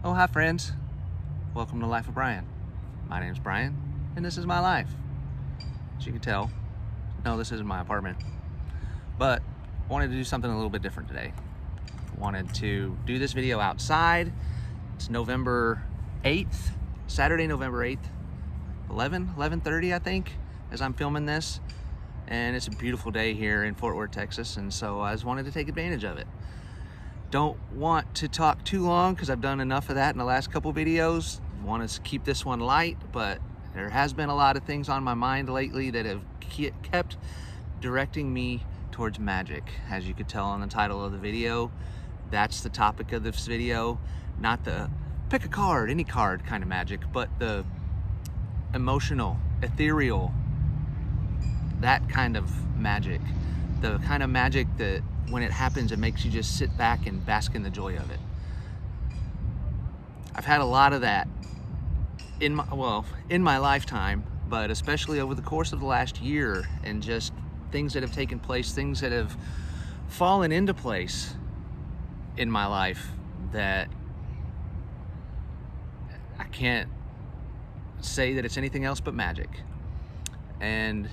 Oh, hi friends. Welcome to Life of Brian. My name's Brian, and this is my life. As you can tell, no, this isn't my apartment. But I wanted to do something a little bit different today. I wanted to do this video outside. It's November 8th, Saturday, November 8th, 11:30, I think, as I'm filming this. And it's a beautiful day here in Fort Worth, Texas, and so I just wanted to take advantage of it. Don't want to talk too long because I've done enough of that in the last couple videos. Want to keep this one light, but there has been a lot of things on my mind lately that have kept directing me towards magic. As you could tell on the title of the video, that's the topic of this video. Not the pick a card, any card kind of magic, but the emotional, ethereal, that kind of magic. The kind of magic that when it happens, it makes you just sit back and bask in the joy of it. I've had a lot of that in my lifetime, but especially over the course of the last year, and just things that have taken place, things that have fallen into place in my life that I can't say that it's anything else but magic. And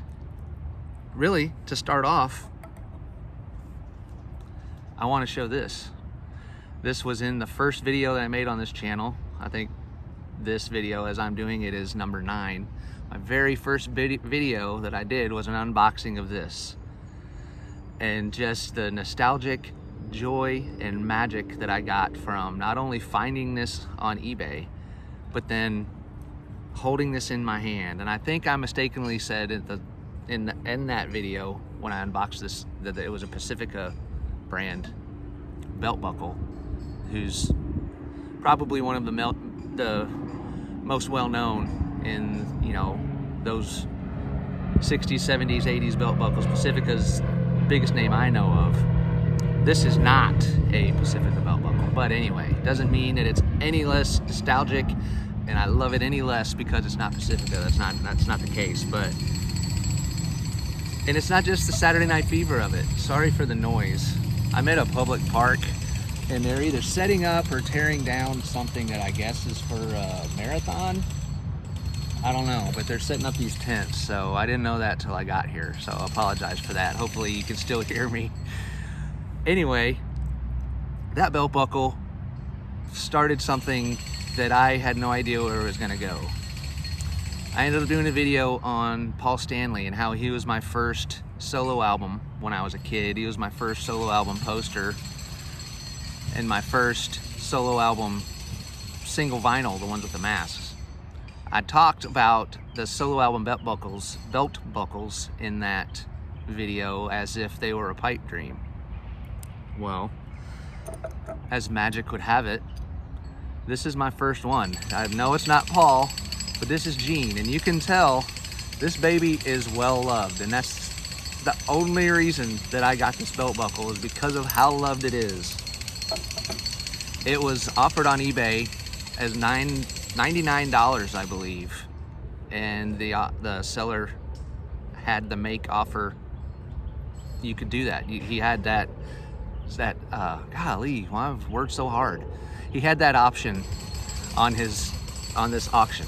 really, to start off, I want to show this. This was in the first video that I made on this channel. I think this video, as I'm doing it, is number 9. My very first video that I did was an unboxing of this. And just the nostalgic joy and magic that I got from not only finding this on eBay, but then holding this in my hand. And I think I mistakenly said in that video when I unboxed this that it was a Pacifica brand belt buckle, who's probably one of the most well-known in, you know, those 60s, 70s, 80s belt buckles. Pacifica's biggest name I know of. This is not a Pacifica belt buckle, but anyway, doesn't mean that it's any less nostalgic and I love it any less because it's not Pacifica. That's not the case. And it's not just the Saturday night fever of it. Sorry for the noise. I'm at a public park and they're either setting up or tearing down something that I guess is for a marathon. I don't know, but they're setting up these tents, so I didn't know that till I got here, so I apologize for that. Hopefully you can still hear me. Anyway, that belt buckle started something that I had no idea where it was gonna go. I ended up doing a video on Paul Stanley and how he was my first solo album when I was a kid. He was my first solo album poster and my first solo album single vinyl, the ones with the masks. I talked about the solo album belt buckles in that video as if they were a pipe dream. Well, as magic would have it, this is my first one. I know it's not Paul, but this is Gene, and you can tell this baby is well loved, and that's the only reason that I got this belt buckle is because of how loved it is. It was offered on eBay as $99, I believe, and the seller had the make offer. You could do that. He had that golly, why I've worked so hard. He had that option on this auction.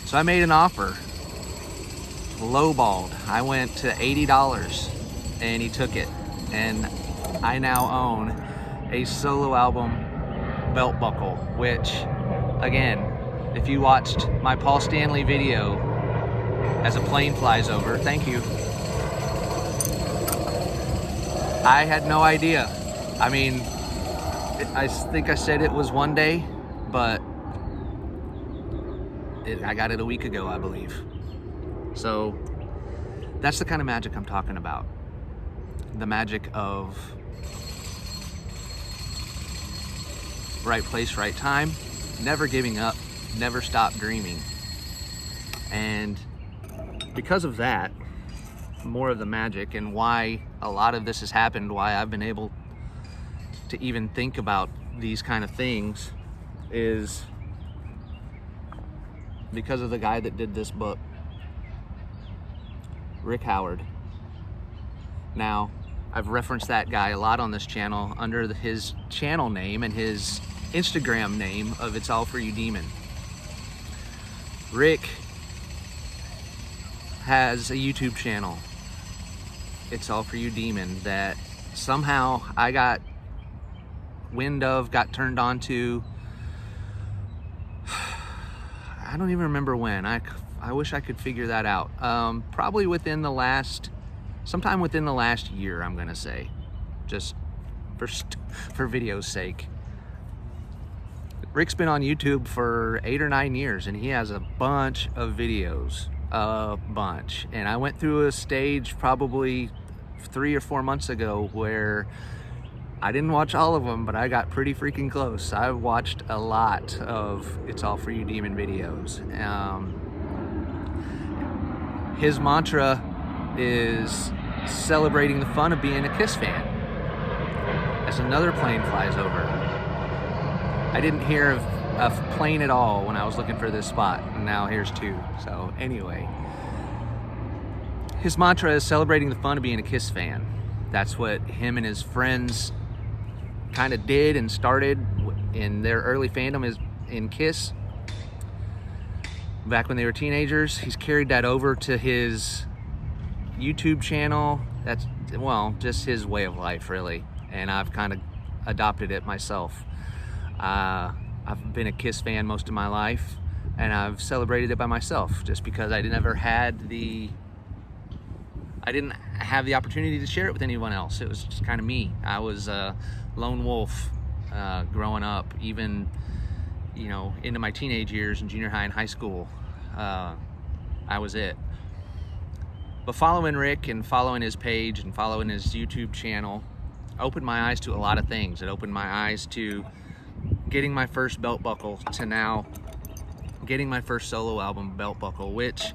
So I made an offer, lowballed. I went to $80 and he took it. And I now own a solo album belt buckle, which, again, if you watched my Paul Stanley video as a plane flies over, thank you. I had no idea. I mean, I think I said it was one day, but I got it a week ago, I believe. So that's the kind of magic I'm talking about. The magic of right place, right time, never giving up, never stop dreaming. And because of that, more of the magic and why a lot of this has happened, why I've been able to even think about these kind of things, is because of the guy that did this book, Rick Howard. Now, I've referenced that guy a lot on this channel under his channel name and his Instagram name of It's All For You Demon. Rick has a YouTube channel, It's All For You Demon, that somehow I got wind of, got turned on to. I don't even remember when. I wish I could figure that out. Probably sometime within the last year, I'm gonna say, just for video's sake. Rick's been on YouTube for 8 or 9 years, and he has a bunch of videos, and I went through a stage probably 3 or 4 months ago where I didn't watch all of them, but I got pretty freaking close. I've watched a lot of It's All For You Demon videos. His mantra is celebrating the fun of being a Kiss fan. As another plane flies over. I didn't hear of a plane at all when I was looking for this spot, and now here's 2. So anyway, his mantra is celebrating the fun of being a Kiss fan. That's what him and his friends kind of did and started in their early fandom is in Kiss. Back when they were teenagers, he's carried that over to his YouTube channel. That's, well, just his way of life, really. And I've kind of adopted it myself. I've been a Kiss fan most of my life, and I've celebrated it by myself just because I didn't have the opportunity to share it with anyone else. It was just kind of me. I was a lone wolf growing up, even, you know, into my teenage years in junior high and high school. I was it. But following Rick and following his page and following his YouTube channel opened my eyes to a lot of things. It opened my eyes to getting my first belt buckle, to now getting my first solo album belt buckle, which,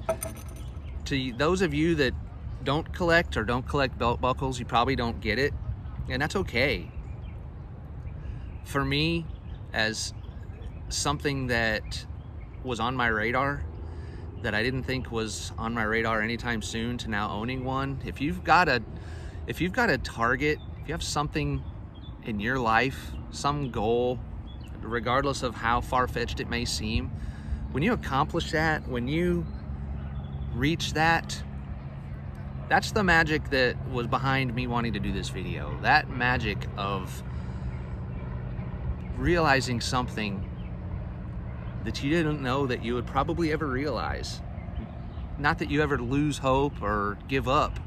to those of you that don't collect belt buckles, you probably don't get it, and that's okay. For me, as something that was on my radar that I didn't think was on my radar anytime soon, to now owning one, if you've got a target, if you have something in your life, some goal, regardless of how far-fetched it may seem, when you accomplish that, when you reach that, that's the magic that was behind me wanting to do this video. That magic of realizing something that you didn't know that you would probably ever realize. Not that you ever lose hope or give up,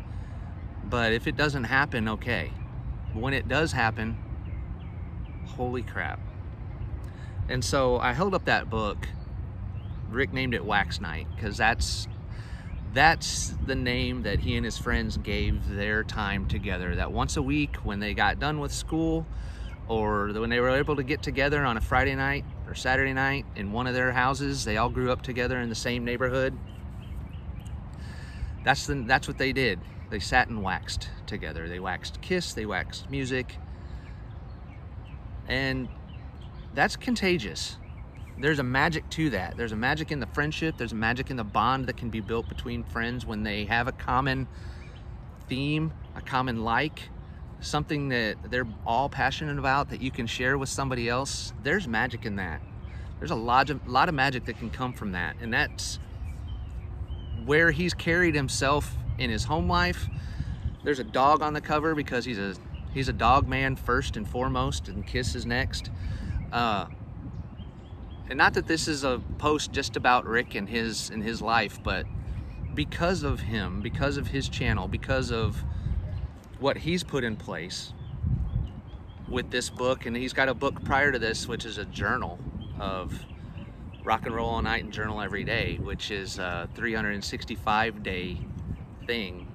but if it doesn't happen, okay. But when it does happen, holy crap. And so I held up that book. Rick named it Wax Night because that's the name that he and his friends gave their time together. That once a week when they got done with school, or when they were able to get together on a Friday night or Saturday night in one of their houses, they all grew up together in the same neighborhood. That's what they did. They sat and waxed together. They waxed Kiss, they waxed music, and that's contagious. There's a magic to that. There's a magic in the friendship. There's a magic in the bond that can be built between friends when they have a common theme, a common something that they're all passionate about that you can share with somebody else. There's magic in that. There's a lot of magic that can come from that, and that's where he's carried himself in his home life. There's a dog on the cover because he's a dog man first and foremost, and Kiss is next. And not that this is a post just about Rick and his life, but because of him, because of his channel, because of what he's put in place with this book, and he's got a book prior to this, which is a journal of rock and roll all night and journal every day, which is a 365-day thing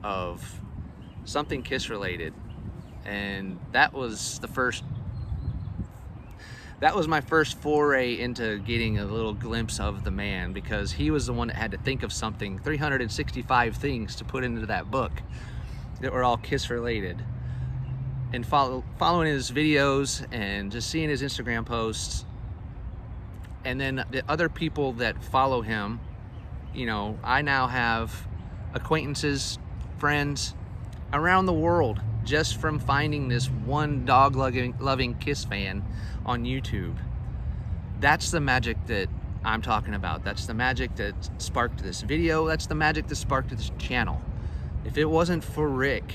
of something Kiss related. And that was my first foray into getting a little glimpse of the man, because he was the one that had to think of something, 365 things to put into that book that were all Kiss related. And following his videos and just seeing his Instagram posts, and then the other people that follow him, you know, I now have acquaintances, friends around the world just from finding this one dog-loving Kiss fan on YouTube. That's the magic that I'm talking about. That's the magic that sparked this video. That's the magic that sparked this channel. If it wasn't for Rick,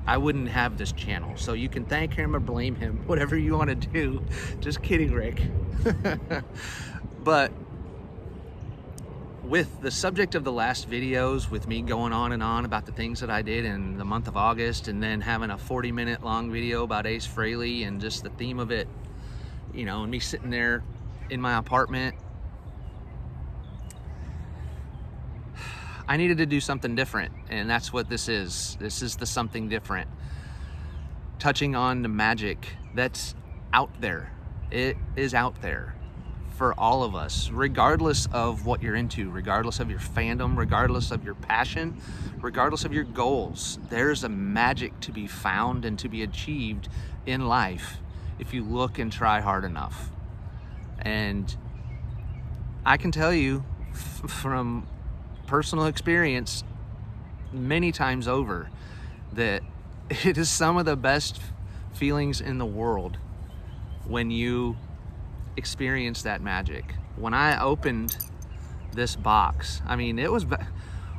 I wouldn't have this channel. So you can thank him or blame him, whatever you want to do. Just kidding, Rick. But with the subject of the last videos, with me going on and on about the things that I did in the month of August, and then having a 40-minute long video about Ace Frehley and just the theme of it, you know, and me sitting there in my apartment, I needed to do something different, and that's what this is. This is the something different. Touching on the magic that's out there. It is out there for all of us, regardless of what you're into, regardless of your fandom, regardless of your passion, regardless of your goals. There's a magic to be found and to be achieved in life if you look and try hard enough. And I can tell you from personal experience many times over that it is some of the best feelings in the world when you experience that magic. When I opened this box, I mean, it was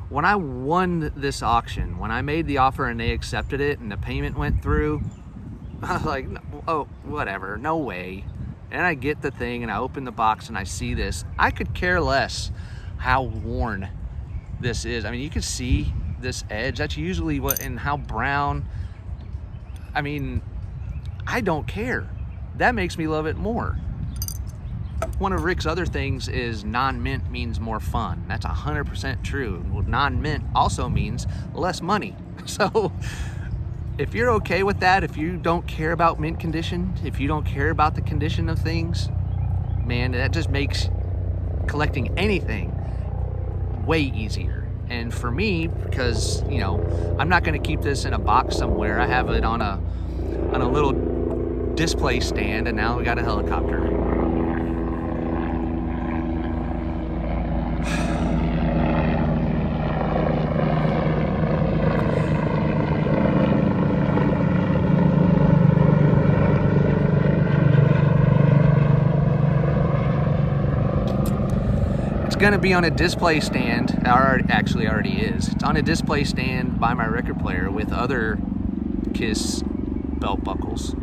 when I won this auction, when I made the offer and they accepted it and the payment went through, I was like, oh, whatever, no way. And I get the thing and I open the box and I see this. I could care less how worn this is. I mean, you can see this edge. That's usually what, and how brown. I mean, I don't care. That makes me love it more. One of Rick's other things is non-mint means more fun. That's 100% true. Well, non-mint also means less money. So if you're okay with that, if you don't care about mint condition, if you don't care about the condition of things, man, that just makes collecting anything way easier. And for me, because, you know, I'm not going to keep this in a box somewhere. I have it on a little display stand, and now we got a helicopter. Going to be on a display stand. Actually already is. It's on a display stand by my record player with other Kiss belt buckles.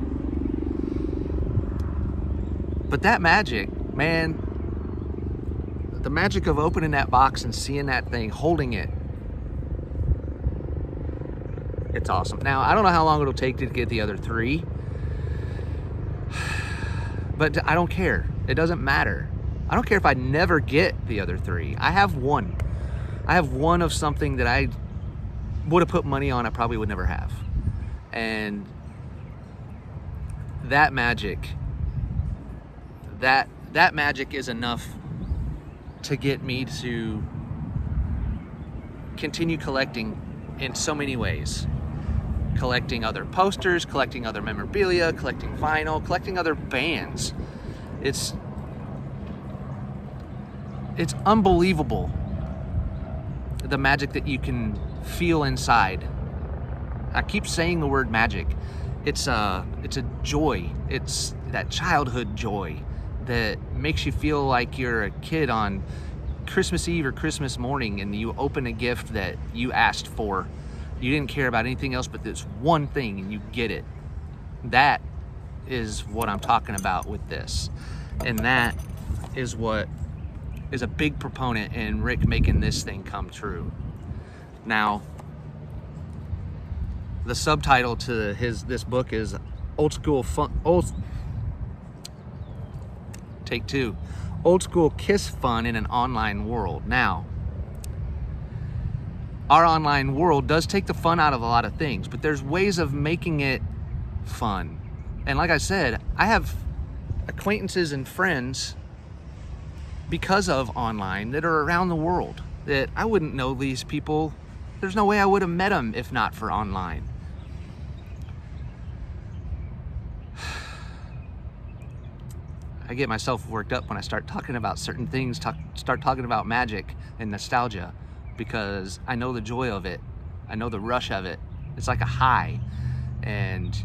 But that magic, man, the magic of opening that box and seeing that thing, holding it, it's awesome. Now, I don't know how long it'll take to get the other three, but I don't care. It doesn't matter. I don't care if I never get the other three. I have one. I have one of something that I would have put money on I probably would never have. And that magic, that magic is enough to get me to continue collecting in so many ways. Collecting other posters, collecting other memorabilia, collecting vinyl, collecting other bands. It's unbelievable, the magic that you can feel inside. I keep saying the word magic. It's a joy. It's that childhood joy that makes you feel like you're a kid on Christmas Eve or Christmas morning, and you open a gift that you asked for. You didn't care about anything else but this one thing, and you get it. That is what I'm talking about with this. And that is what is a big proponent in Rick making this thing come true. Now, the subtitle to this book is Old School Kiss Fun in an Online World. Now, our online world does take the fun out of a lot of things, but there's ways of making it fun. And like I said, I have acquaintances and friends because of online that are around the world that I wouldn't know these people. There's no way I would have met them if not for online. I get myself worked up when I start talking about certain things, start talking about magic and nostalgia, because I know the joy of it. I know the rush of it. It's like a high. And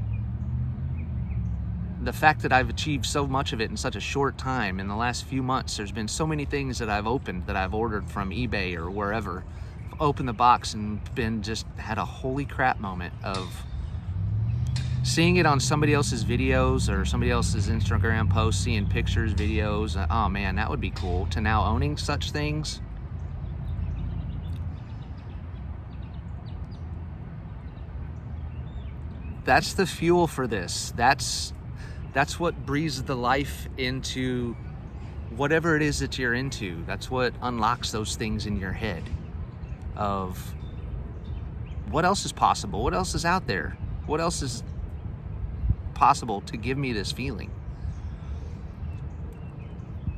the fact that I've achieved so much of it in such a short time. In the last few months, there's been so many things that I've opened, that I've ordered from eBay or wherever. I've opened the box and had a holy crap moment of seeing it on somebody else's videos or somebody else's Instagram posts, seeing pictures, videos. Oh man, that would be cool. To now owning such things. That's the fuel for this. That's what breathes the life into whatever it is that you're into. That's what unlocks those things in your head of what else is possible, what else is out there, what else is possible to give me this feeling.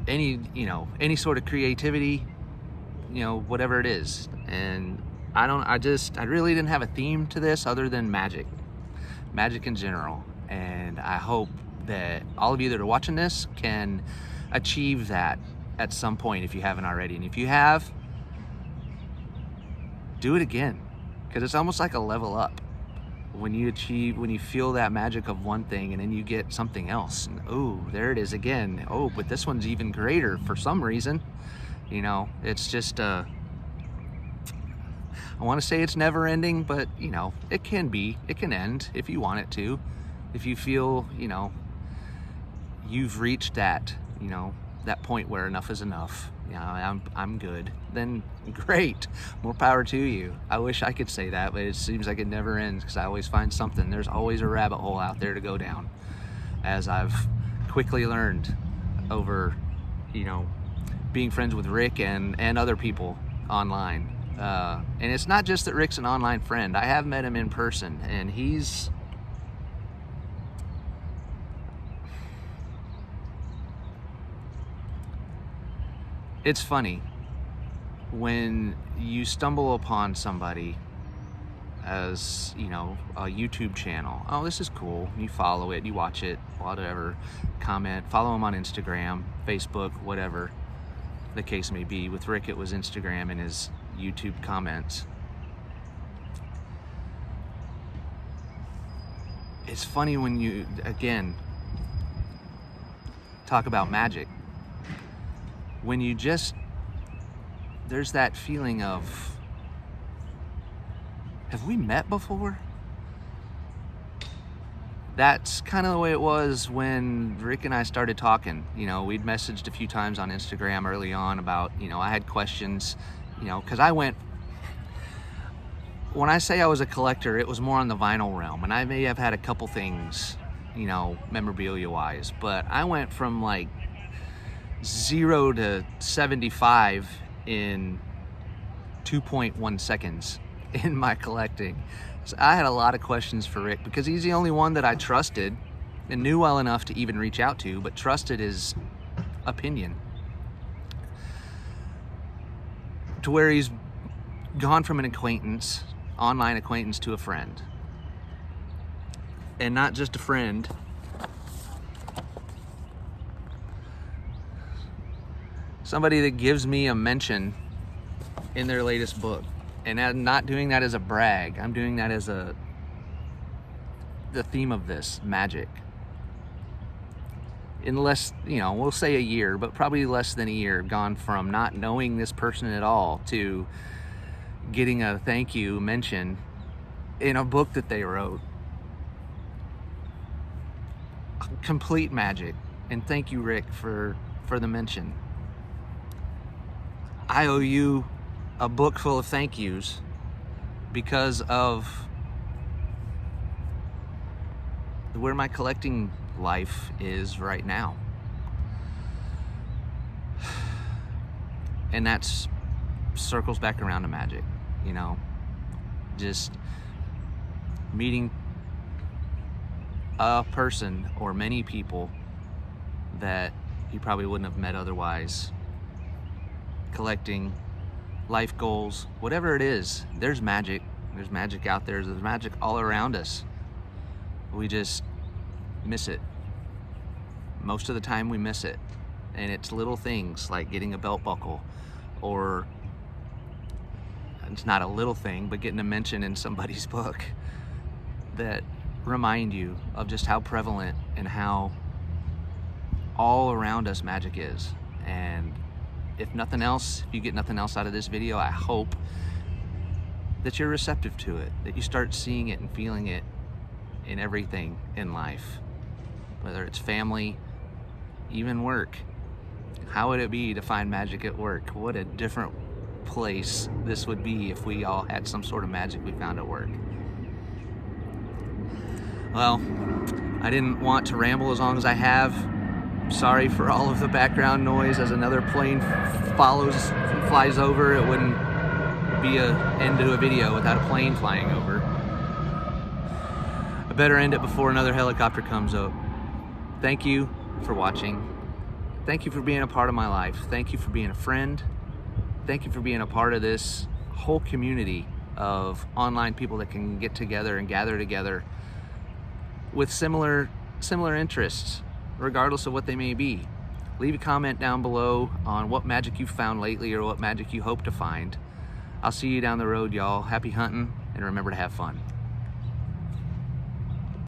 Any sort of creativity, whatever it is. And I really didn't have a theme to this other than magic in general. And I hope that all of you that are watching this can achieve that at some point if you haven't already. And if you have, do it again, because it's almost like a level up when you feel that magic of one thing and then you get something else, and oh, there it is again. Oh, but this one's even greater for some reason. It's just I want to say it's never ending, but it can end if you want it to. If you feel you've reached that point where enough is enough, I'm good, then great, more power to you. I wish I could say that, but it seems like it never ends, because I always find something. There's always a rabbit hole out there to go down, as I've quickly learned over being friends with Rick and other people online. And it's not just that Rick's an online friend. I have met him in person, and it's funny when you stumble upon somebody as, a YouTube channel. Oh, this is cool. You follow it, you watch it, whatever, comment, follow him on Instagram, Facebook, whatever the case may be. With Rick, it was Instagram and his YouTube comments. It's funny when you, again, talk about magic. When you there's that feeling of, have we met before? That's kind of the way it was when Rick and I started talking. We'd messaged a few times on Instagram early on about, I had questions, because when I say I was a collector, it was more on the vinyl realm, and I may have had a couple things, memorabilia wise, but I went from like 0 to 75 in 2.1 seconds in my collecting. So I had a lot of questions for Rick, because he's the only one that I trusted and knew well enough to even reach out to, but trusted his opinion, to where he's gone from an online acquaintance, to a friend. And not just a friend, somebody that gives me a mention in their latest book. And I'm not doing that as a brag. I'm doing that as the theme of this, magic. In less, we'll say a year, but probably less than a year, gone from not knowing this person at all to getting a thank you mention in a book that they wrote. Complete magic. And thank you, Rick, for the mention. I owe you a book full of thank yous because of where my collecting life is right now. And that's circles back around to magic, just meeting a person or many people that you probably wouldn't have met otherwise. Collecting, life goals, whatever it is, there's magic. There's magic out there. There's magic all around us. We just miss it. Most of the time we miss it. And it's little things like getting a belt buckle, or it's not a little thing, but getting a mention in somebody's book that remind you of just how prevalent and how all around us magic is. And if nothing else, if you get nothing else out of this video, I hope that you're receptive to it, that you start seeing it and feeling it in everything in life, whether it's family, even work. How would it be to find magic at work? What a different place this would be if we all had some sort of magic we found at work. Well, I didn't want to ramble as long as I have. Sorry for all of the background noise as another plane flies over. It wouldn't be an end to a video without a plane flying over. I better end it before another helicopter comes up. Thank you for watching. Thank you for being a part of my life. Thank you for being a friend. Thank you for being a part of this whole community of online people that can get together and gather together with similar interests, regardless of what they may be. Leave a comment down below on what magic you've found lately or what magic you hope to find. I'll see you down the road, y'all. Happy hunting, and remember to have fun.